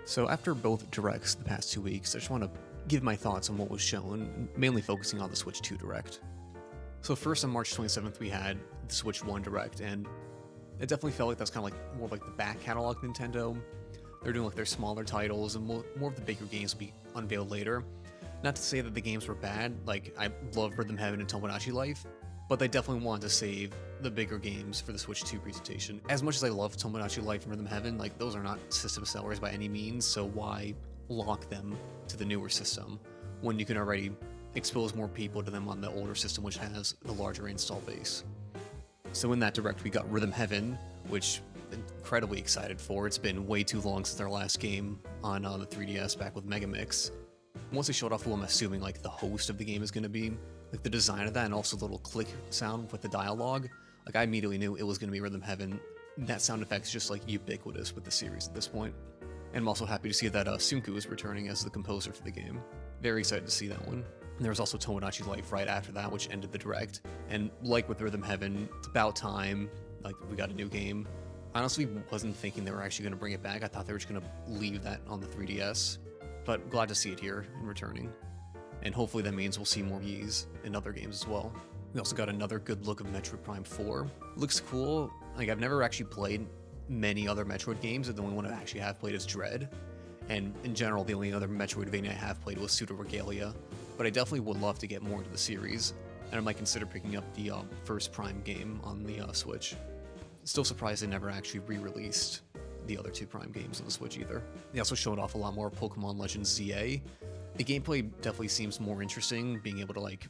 So after both directs the past 2 weeks, I just want to give my thoughts on what was shown, mainly focusing on the Switch 2 Direct. So first on March 27th we had the Switch 1 Direct, and it definitely felt like that's kind of like more like the back catalog Nintendo. They're doing like their smaller titles, and more of the bigger games will be unveiled later. Not to say that the games were bad, like I love Rhythm Heaven and Tomodachi Life, but they definitely wanted to save the bigger games for the Switch 2 presentation. As much as I love Tomodachi Life and Rhythm Heaven, like those are not system sellers by any means, so why lock them to the newer system when you can already expose more people to them on the older system, which has the larger install base. So in that direct we got Rhythm Heaven, which I'm incredibly excited for. It's been way too long since our last game on the 3DS back with Megamix. Once they showed off who I'm assuming like the host of the game is going to be, like the design of that and also the little click sound with the dialogue, like I immediately knew it was going to be Rhythm Heaven. That sound effect is just like ubiquitous with the series at this point. And I'm also happy to see that Sunku is returning as the composer for the game. Very excited to see that one. And there was also Tomodachi Life right after that, which ended the direct. And like with Rhythm Heaven, it's about time, like we got a new game. I honestly wasn't thinking they were actually going to bring it back. I thought they were just going to leave that on the 3DS. But glad to see it here and returning. And hopefully that means we'll see more Ys in other games as well. We also got another good look of Metroid Prime 4. Looks cool. Like I've never actually played many other Metroid games, and the only one I actually have played is Dread. And in general, the only other Metroidvania I have played was Pseudo Regalia. But I definitely would love to get more into the series, and I might consider picking up the first Prime game on the Switch. Still surprised they never actually re-released the other two Prime games on the Switch either. They also showed off a lot more Pokemon Legends ZA. The gameplay definitely seems more interesting, being able to like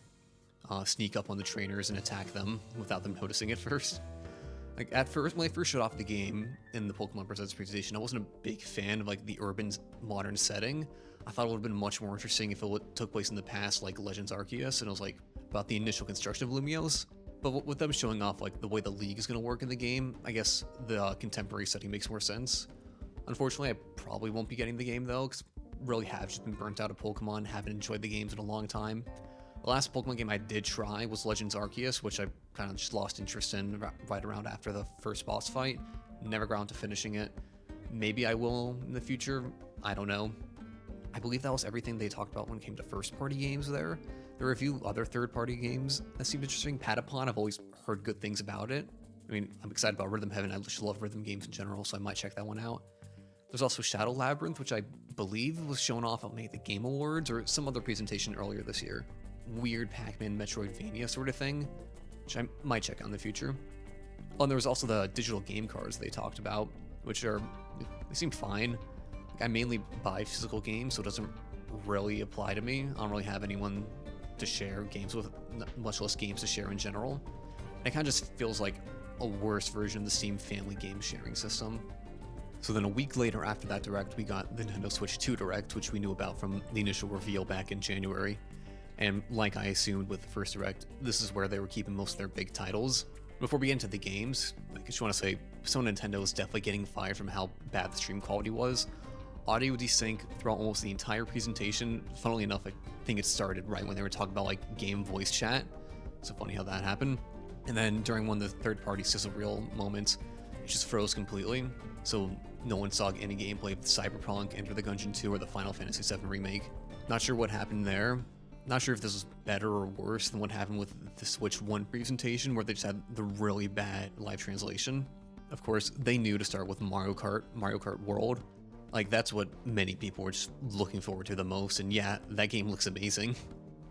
sneak up on the trainers and attack them without them noticing at first. Like at first, when I first showed off the game in the Pokemon Presents presentation, I wasn't a big fan of like the urban modern setting. I thought it would have been much more interesting if it took place in the past, like Legends Arceus, and it was like about the initial construction of Lumiose. But with them showing off like the way the League is going to work in the game, I guess the contemporary setting makes more sense. Unfortunately, I probably won't be getting the game though, because really have just been burnt out of Pokemon, haven't enjoyed the games in a long time. The last Pokemon game I did try was Legends Arceus, which I kind of just lost interest in right around after the first boss fight. Never got around to finishing it. Maybe I will in the future, I don't know. I believe that was everything they talked about when it came to first-party games there. There were a few other third-party games that seemed interesting. Patapon, I've always heard good things about it. I mean, I'm excited about Rhythm Heaven. I just love rhythm games in general, so I might check that one out. There's also Shadow Labyrinth, which I believe was shown off at maybe the Game Awards or some other presentation earlier this year. Weird Pac-Man Metroidvania sort of thing, which I might check out in the future. Oh, and there was also the digital game cards they talked about, which they seem fine. Like, I mainly buy physical games, so it doesn't really apply to me. I don't really have anyone to share games with, much less games to share in general. It kind of just feels like a worse version of the Steam Family Game sharing system. So then a week later after that Direct, we got the Nintendo Switch 2 Direct, which we knew about from the initial reveal back in January. And like I assumed with the first Direct, this is where they were keeping most of their big titles. Before we get into the games, I just want to say, Nintendo is definitely getting fired from how bad the stream quality was. Audio desync throughout almost the entire presentation. Funnily enough, I think it started right when they were talking about like game voice chat. So funny how that happened. And then during one of the third-party sizzle reel moments, it just froze completely. So no one saw any gameplay of Cyberpunk, Enter the Gungeon 2, or the Final Fantasy VII Remake. Not sure what happened there. Not sure if this was better or worse than what happened with the Switch 1 presentation, where they just had the really bad live translation. Of course, they knew to start with Mario Kart World. Like, that's what many people were just looking forward to the most, and yeah, that game looks amazing.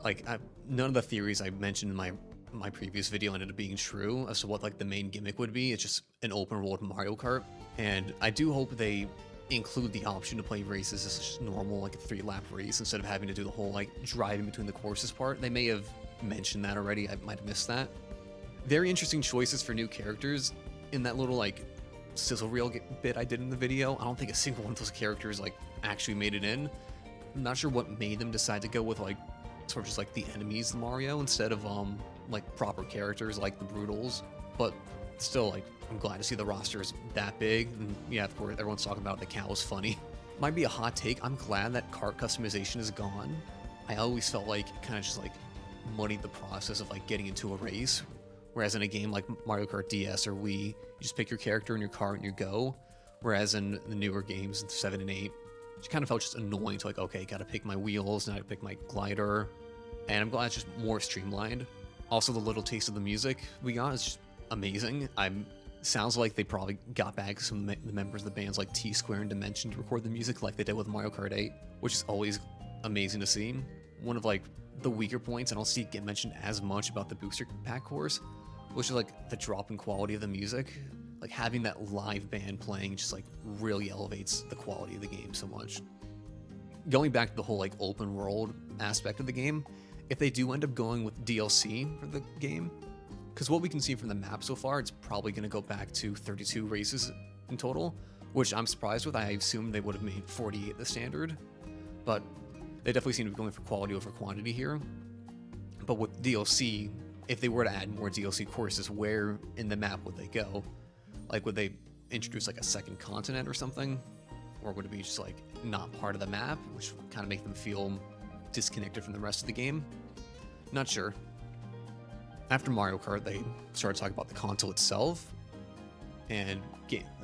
Like, none of the theories I mentioned in my previous video ended up being true as to what like the main gimmick would be. It's just an open world Mario Kart, and I do hope they include the option to play races as just normal, like a 3-lap race, instead of having to do the whole like driving between the courses part. They may have mentioned that already, I might have missed that. Very interesting choices for new characters in that little like sizzle reel bit I did in the video. I don't think a single one of those characters like actually made it in. I'm not sure what made them decide to go with like sort of just like the enemies of Mario instead of like proper characters like the Brutals, but still, like, I'm glad to see the roster is that big. And yeah, of course, everyone's talking about the cow is funny. Might be a hot take. I'm glad that kart customization is gone. I always felt like it kind of just like muddied the process of like getting into a race. Whereas in a game like Mario Kart DS or Wii, you just pick your character and your car and you go. Whereas in the newer games, 7 and 8, which kind of felt just annoying to like, okay, gotta pick my wheels, now I gotta pick my glider, and I'm glad it's just more streamlined. Also, the little taste of the music we got is just amazing. Sounds like they probably got back some the members of the bands like T-Square and Dimension to record the music like they did with Mario Kart 8, which is always amazing to see. One of like the weaker points, I don't see it get mentioned as much about the booster pack course, which is like the drop in quality of the music. Like having that live band playing just like really elevates the quality of the game so much. Going back to the whole like open world aspect of the game, if they do end up going with DLC for the game, because what we can see from the map so far, it's probably going to go back to 32 races in total, which I'm surprised with. I assumed they would have made 48 the standard, but they definitely seem to be going for quality over quantity here. But with DLC, if they were to add more DLC courses, where in the map would they go? Like, would they introduce like a second continent or something? Or would it be just like not part of the map, which would kind of make them feel disconnected from the rest of the game? Not sure. After Mario Kart, they started talking about the console itself, and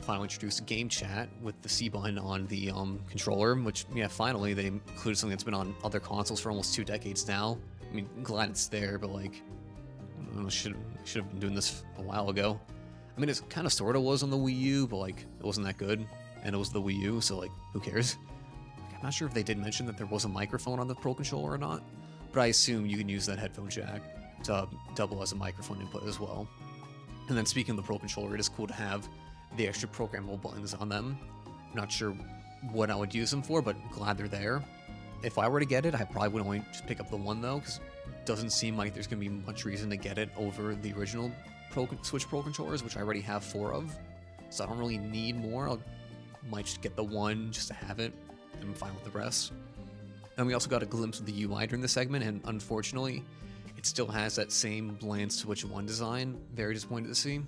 finally introduced game chat with the C button on the controller, which, yeah, finally they included something that's been on other consoles for almost 2 decades now. I mean, glad it's there, but like, I don't know, should have been doing this a while ago. I mean, it kind of sort of was on the Wii U, but like, it wasn't that good, and it was the Wii U, so like, who cares? Like, I'm not sure if they did mention that there was a microphone on the Pro Controller or not, but I assume you can use that headphone jack to double as a microphone input as well. And then speaking of the Pro Controller, it is cool to have the extra programmable buttons on them. I'm not sure what I would use them for, but glad they're there. If I were to get it, I probably would only just pick up the one though, because it doesn't seem like there's going to be much reason to get it over the original Switch Pro Controllers, which I already have 4 of. So I don't really need more. I might just get the one just to have it, and I'm fine with the rest. And we also got a glimpse of the UI during the segment, and unfortunately, it still has that same bland Switch 1 design. Very disappointed to see.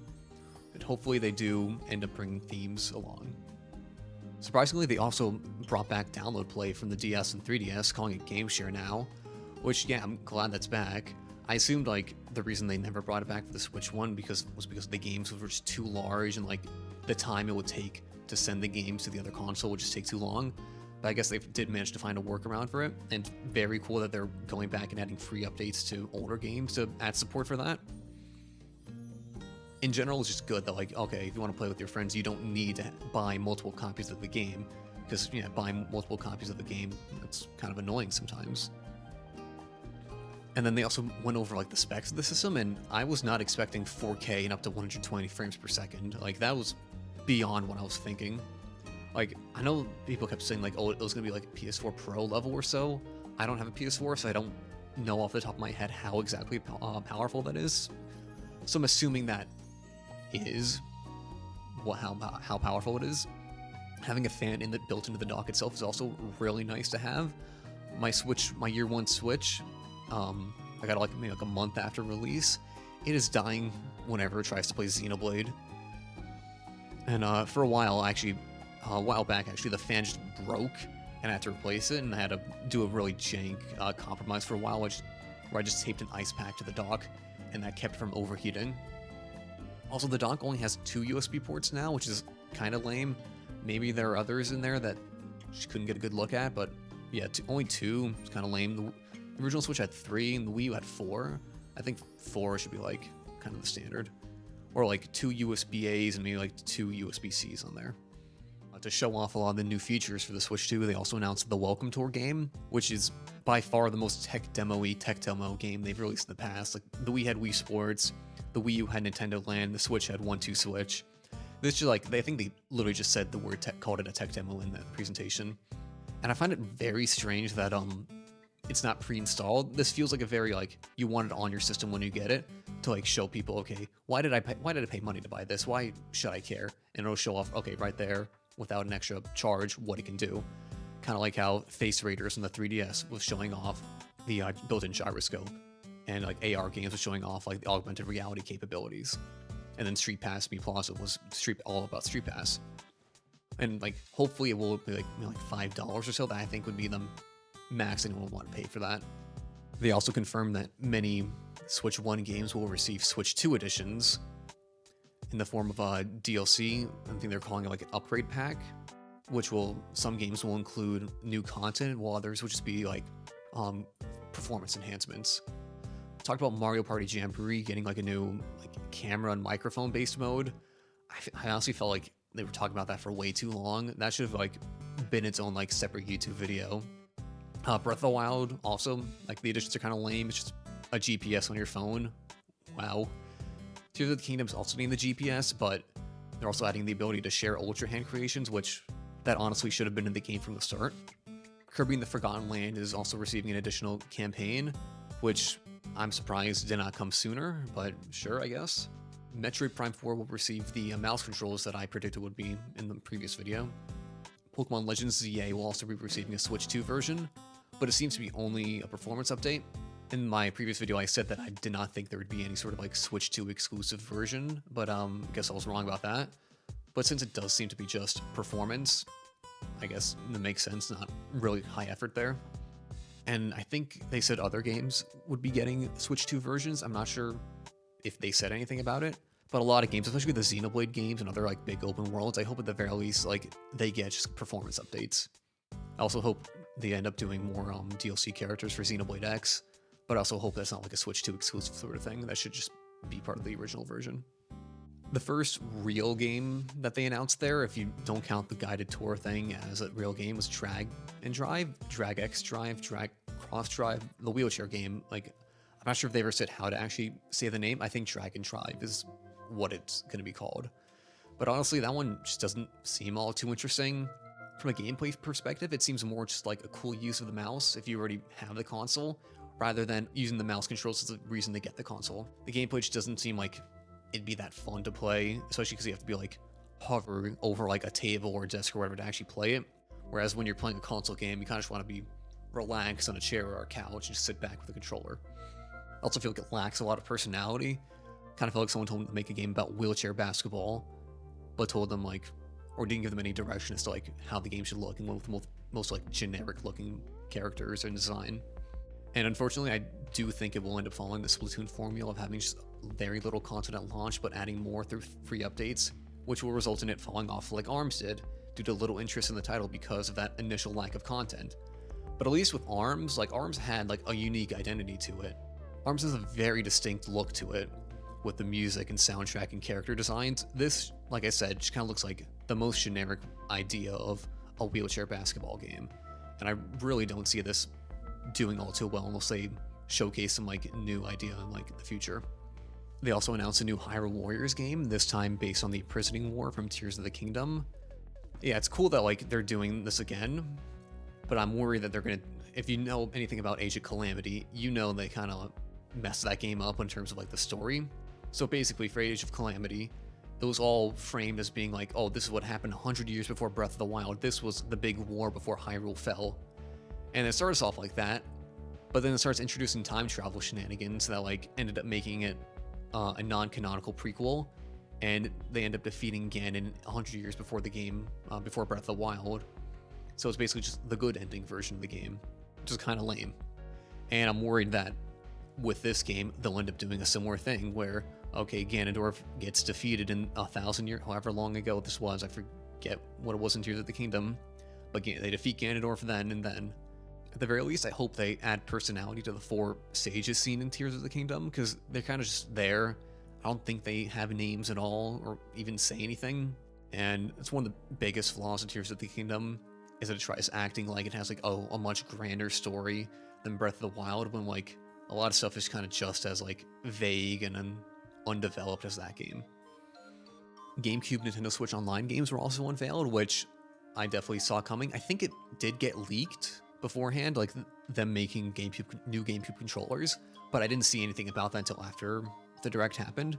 But hopefully they do end up bringing themes along. Surprisingly, they also brought back download play from the DS and 3DS, calling it Game Share now. Which, yeah, I'm glad that's back. I assumed, like, the reason they never brought it back for the Switch 1 was because the games were just too large, and, like, the time it would take to send the games to the other console would just take too long. But I guess they did manage to find a workaround for it, and very cool that they're going back and adding free updates to older games to add support for that. In general, it's just good that, like, okay, if you want to play with your friends, you don't need to buy multiple copies of the game, because, yeah, buying multiple copies of the game, that's kind of annoying sometimes. And then they also went over, like, the specs of the system, and I was not expecting 4K and up to 120 frames per second. Like, that was beyond what I was thinking. Like, I know people kept saying, like, oh, it was going to be, like, a PS4 Pro level or so. I don't have a PS4, so I don't know off the top of my head how exactly powerful that is. So I'm assuming that is how powerful it is. Having a fan built into the dock itself is also really nice to have. My year 1 Switch, I got it like maybe like a month after release. It is dying whenever it tries to play Xenoblade. And for a while back, the fan just broke, and I had to replace it, and I had to do a really jank compromise for a while, where I just taped an ice pack to the dock, and that kept it from overheating. Also, the dock only has 2 USB ports now, which is kind of lame. Maybe there are others in there that just couldn't get a good look at, but yeah, only 2. It's kind of lame. The original Switch had 3, and the Wii U had 4. I think 4 should be like kind of the standard. Or like 2 USB-As and maybe like 2 USB-Cs on there. To show off a lot of the new features for the Switch 2, they also announced the Welcome Tour game, which is by far the most tech demo game they've released in the past. Like, the Wii had Wii Sports, the Wii U had Nintendo Land, the Switch had 1-2 Switch. This is like, I think they literally just said the word tech, called it a tech demo in that presentation. And I find it very strange that it's not pre-installed. This feels like a very, like, you want it on your system when you get it to, like, show people, okay, why did I pay money to buy this? Why should I care? And it'll show off, okay, right there, without an extra charge, what it can do. Kind of like how Face Raiders in the 3DS was showing off the built-in gyroscope, and like AR games was showing off like the augmented reality capabilities. And then Street Pass Me Plaza was all about Street Pass. And like, hopefully it will be like, like $5 or so, that I think would be the max anyone would want to pay for that. They also confirmed that many Switch 1 games will receive Switch 2 editions in the form of DLC. I think they're calling it like an upgrade pack. which some games will include new content, while others will just be like performance enhancements. Talked about Mario Party Jamboree getting like a new like camera and microphone based mode. I honestly felt like they were talking about that for way too long. That should have like been its own like separate YouTube video. Breath of the Wild also, like the additions are kind of lame. It's just a GPS on your phone. Wow. Tears of the Kingdom's also getting the GPS, but they're also adding the ability to share Ultra Hand creations, which that honestly should have been in the game from the start. Kirby and the Forgotten Land is also receiving an additional campaign, which I'm surprised did not come sooner, but sure, I guess. Metroid Prime 4 will receive the mouse controls that I predicted would be in the previous video. Pokemon Legends ZA will also be receiving a Switch 2 version, but it seems to be only a performance update. In my previous video, I said that I did not think there would be any sort of like Switch 2 exclusive version, but I guess I was wrong about that. But since it does seem to be just performance, I guess that makes sense, not really high effort there. And I think they said other games would be getting Switch 2 versions. I'm not sure if they said anything about it, but a lot of games, especially the Xenoblade games and other like big open worlds, I hope at the very least like they get just performance updates. I also hope they end up doing more DLC characters for Xenoblade X, but I also hope that's not like a Switch 2 exclusive sort of thing. That should just be part of the original version. The first real game that they announced there, if you don't count the guided tour thing as a real game, was Drag X Drive, Drag Cross Drive, the wheelchair game. Like, I'm not sure if they ever said how to actually say the name. I think Drag and Drive is what it's going to be called. But honestly, that one just doesn't seem all too interesting. From a gameplay perspective, it seems more just like a cool use of the mouse if you already have the console, rather than using the mouse controls as the reason to get the console. The gameplay just doesn't seem like it'd be that fun to play, especially because you have to be like hovering over like a table or a desk or whatever to actually play it. Whereas when you're playing a console game, you kind of just want to be relaxed on a chair or a couch and just sit back with a controller. I also feel like it lacks a lot of personality. Kind of felt like someone told them to make a game about wheelchair basketball, but told them like, or didn't give them any direction as to like how the game should look, and went with the most like generic looking characters and design. And unfortunately, I do think it will end up following the Splatoon formula of having just very little content at launch, but adding more through free updates, which will result in it falling off like ARMS did, due to little interest in the title because of that initial lack of content. But at least with ARMS, like ARMS had like a unique identity to it. ARMS has a very distinct look to it, with the music and soundtrack and character designs. This, like I said, just kind of looks like the most generic idea of a wheelchair basketball game. And I really don't see this doing all too well unless they showcase some like new idea in like the future. They also announced a new Hyrule Warriors game, this time based on the Imprisoning War from Tears of the Kingdom. Yeah, it's cool that like they're doing this again, but I'm worried that they're gonna, if you know anything about Age of Calamity, you know they kind of messed that game up in terms of like the story. So basically for Age of Calamity, it was all framed as being like, oh, this is what happened 100 years before Breath of the Wild. This was the big war before Hyrule fell. And it starts off like that, but then it starts introducing time travel shenanigans that like ended up making it a non-canonical prequel, and they end up defeating Ganon 100 years before the game, before Breath of the Wild. So it's basically just the good ending version of the game, which is kind of lame. And I'm worried that with this game, they'll end up doing a similar thing where, okay, Ganondorf gets defeated in 1,000 years, however long ago this was, I forget what it was in Tears of the Kingdom, but they defeat Ganondorf then, and then at the very least, I hope they add personality to the 4 sages seen in Tears of the Kingdom, because they're kind of just there. I don't think they have names at all, or even say anything. And it's one of the biggest flaws in Tears of the Kingdom, is that it tries acting like it has like, oh, a much grander story than Breath of the Wild, when like a lot of stuff is kind of just as like vague and undeveloped as that game. GameCube Nintendo Switch Online games were also unveiled, which I definitely saw coming. I think it did get leaked beforehand, like them making new GameCube controllers, but I didn't see anything about that until after the Direct happened.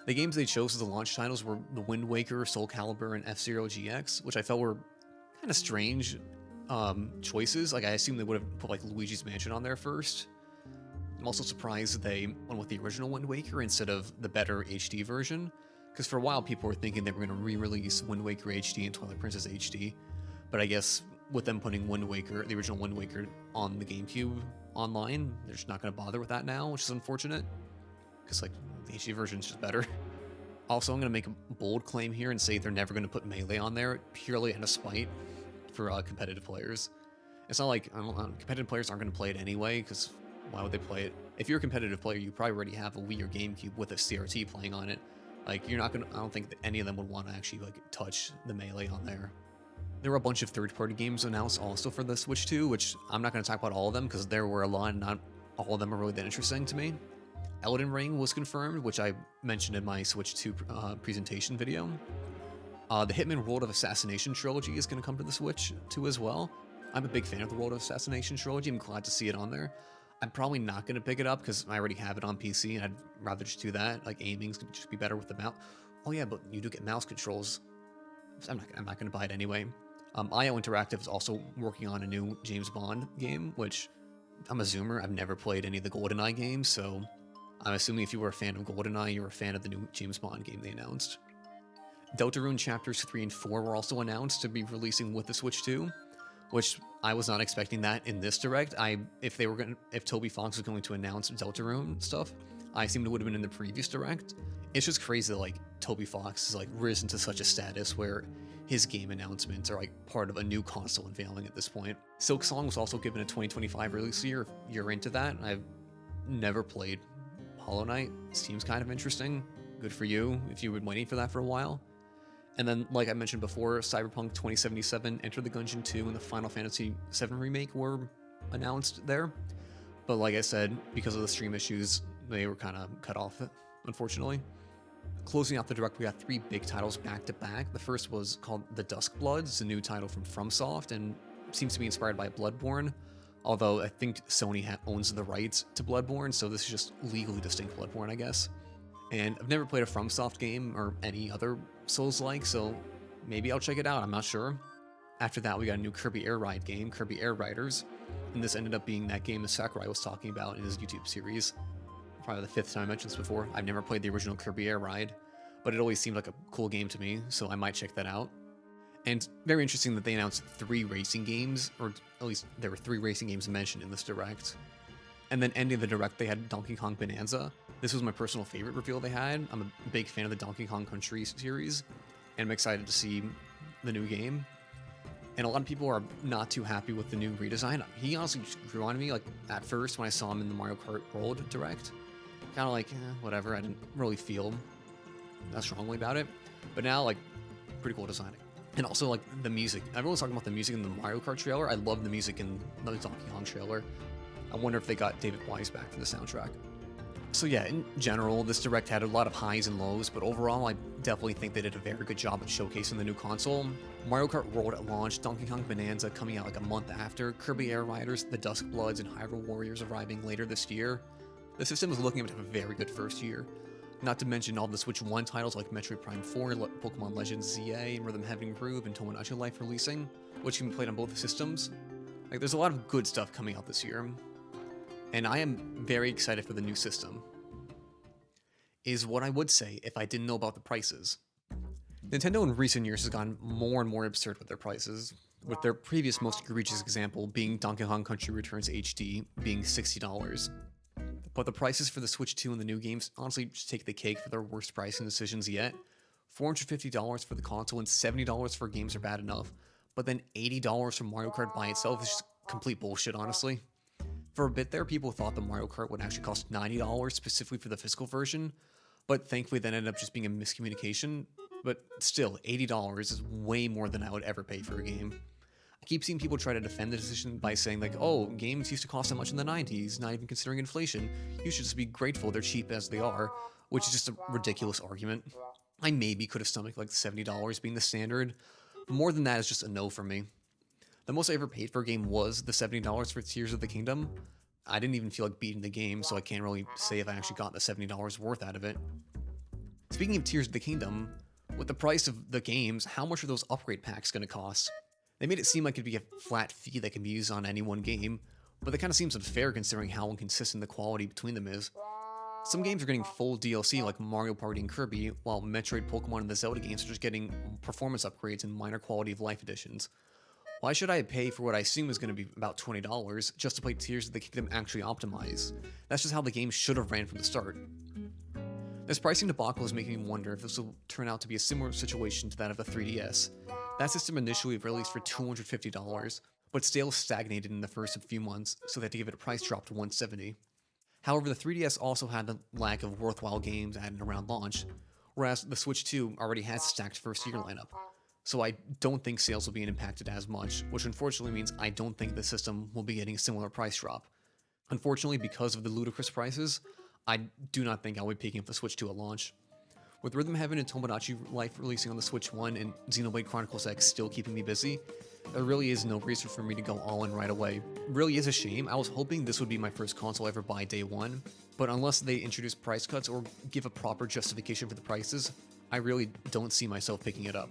The games they chose as the launch titles were The Wind Waker, Soul Calibur, and F-Zero GX, which I felt were kind of strange choices. Like I assumed they would have put like Luigi's Mansion on there first. I'm also surprised they went with the original Wind Waker instead of the better HD version, because for a while people were thinking they were going to re-release Wind Waker HD and Twilight Princess HD, but I guess with them putting Wind Waker, the original Wind Waker, on the GameCube online, they're just not going to bother with that now, which is unfortunate, because like the HD version is just better. Also, I'm going to make a bold claim here and say they're never going to put Melee on there purely out of spite for competitive players. It's not like competitive players aren't going to play it anyway, because why would they play it? If you're a competitive player, you probably already have a Wii or GameCube with a CRT playing on it. Like, you're not going to, I don't think that any of them would want to actually like touch the Melee on there. There were a bunch of third-party games announced also for the Switch 2, which I'm not going to talk about all of them because there were a lot and not all of them are really that interesting to me. Elden Ring was confirmed, which I mentioned in my Switch 2 presentation video. The Hitman World of Assassination trilogy is going to come to the Switch 2 as well. I'm a big fan of the World of Assassination trilogy. I'm glad to see it on there. I'm probably not going to pick it up because I already have it on PC and I'd rather just do that. Like, aiming's going to just be better with the mouse. Oh yeah, but you do get mouse controls. I'm not going to buy it anyway. IO Interactive is also working on a new James Bond game, which I'm a zoomer. I've never played any of the GoldenEye games, so I'm assuming if you were a fan of GoldenEye, you were a fan of the new James Bond game they announced. Deltarune Chapters 3 and 4 were also announced to be releasing with the Switch 2, which I was not expecting that in this direct. If Toby Fox was going to announce Deltarune stuff, I assumed it would have been in the previous direct. It's just crazy that like Toby Fox has like risen to such a status where his game announcements are like part of a new console unveiling at this point. Silk Song was also given a 2025 release year. If you're into that, I've never played Hollow Knight. Seems kind of interesting. Good for you if you've been waiting for that for a while. And then, like I mentioned before, Cyberpunk 2077, Enter the Gungeon 2, and the Final Fantasy VII Remake were announced there. But like I said, because of the stream issues, they were kind of cut off, unfortunately. Closing out the direct, we got 3 big titles back to back. The first was called The Dusk Bloods, a new title from FromSoft, and seems to be inspired by Bloodborne. Although I think Sony owns the rights to Bloodborne, so this is just legally distinct Bloodborne, I guess. And I've never played a FromSoft game or any other Souls-like, so maybe I'll check it out, I'm not sure. After that, we got a new Kirby Air Ride game, Kirby Air Riders, and this ended up being that game that Sakurai was talking about in his YouTube series. Probably the 5th time I mentioned this before. I've never played the original Kirby Air Ride, but it always seemed like a cool game to me, so I might check that out. And very interesting that they announced 3 racing games, or at least there were 3 racing games mentioned in this direct. And then ending the direct, they had Donkey Kong Bonanza. This was my personal favorite reveal they had. I'm a big fan of the Donkey Kong Country series, and I'm excited to see the new game. And a lot of people are not too happy with the new redesign. He honestly just grew on me, like, at first when I saw him in the Mario Kart World direct. Kind of like, whatever, I didn't really feel that strongly about it. But now, like, pretty cool design. And also, like, the music. Everyone's talking about the music in the Mario Kart trailer. I love the music in the Donkey Kong trailer. I wonder if they got David Wise back for the soundtrack. So yeah, in general, this direct had a lot of highs and lows, but overall, I definitely think they did a very good job at showcasing the new console. Mario Kart World at launch, Donkey Kong Bonanza coming out like a month after, Kirby Air Riders, the Dusk Bloods, and Hyrule Warriors arriving later this year. The system is looking to have a very good first year. Not to mention all the Switch 1 titles like Metroid Prime 4, Pokemon Legends ZA, and Rhythm Heaven Groove, and Tomodachi Life releasing, which can be played on both systems. Like, there's a lot of good stuff coming out this year. And I am very excited for the new system, is what I would say if I didn't know about the prices. Nintendo in recent years has gone more and more absurd with their prices, with their previous most egregious example being Donkey Kong Country Returns HD being $60. But the prices for the Switch 2 and the new games honestly just take the cake for their worst pricing decisions yet. $450 for the console and $70 for games are bad enough, but then $80 for Mario Kart by itself is just complete bullshit, honestly. For a bit there, people thought the Mario Kart would actually cost $90 specifically for the physical version, but thankfully that ended up just being a miscommunication. But still, $80 is way more than I would ever pay for a game. I keep seeing people try to defend the decision by saying like, oh, games used to cost so much in the 90s, not even considering inflation. You should just be grateful they're cheap as they are, which is just a ridiculous argument. I maybe could have stomached like $70 being the standard, but more than that is just a no for me. The most I ever paid for a game was the $70 for Tears of the Kingdom. I didn't even feel like beating the game, so I can't really say if I actually got the $70 worth out of it. Speaking of Tears of the Kingdom, with the price of the games, how much are those upgrade packs going to cost? They made it seem like it'd be a flat fee that can be used on any one game, but that kind of seems unfair considering how inconsistent the quality between them is. Some games are getting full DLC like Mario Party and Kirby, while Metroid, Pokemon, and the Zelda games are just getting performance upgrades and minor quality of life additions. Why should I pay for what I assume is going to be about $20 just to play Tears of the Kingdom actually optimized? That's just how the game should have ran from the start. This pricing debacle is making me wonder if this will turn out to be a similar situation to that of the 3DS. That system initially released for $250, but sales stagnated in the first few months, so they had to give it a price drop to $170. However, the 3DS also had the lack of worthwhile games added around launch, whereas the Switch 2 already has a stacked first-year lineup. So I don't think sales will be impacted as much, which unfortunately means I don't think the system will be getting a similar price drop. Unfortunately, because of the ludicrous prices, I do not think I'll be picking up the Switch 2 at launch. With Rhythm Heaven and Tomodachi Life releasing on the Switch 1 and Xenoblade Chronicles X still keeping me busy, there really is no reason for me to go all in right away. It really is a shame. I was hoping this would be my first console I ever buy day one, but unless they introduce price cuts or give a proper justification for the prices, I really don't see myself picking it up.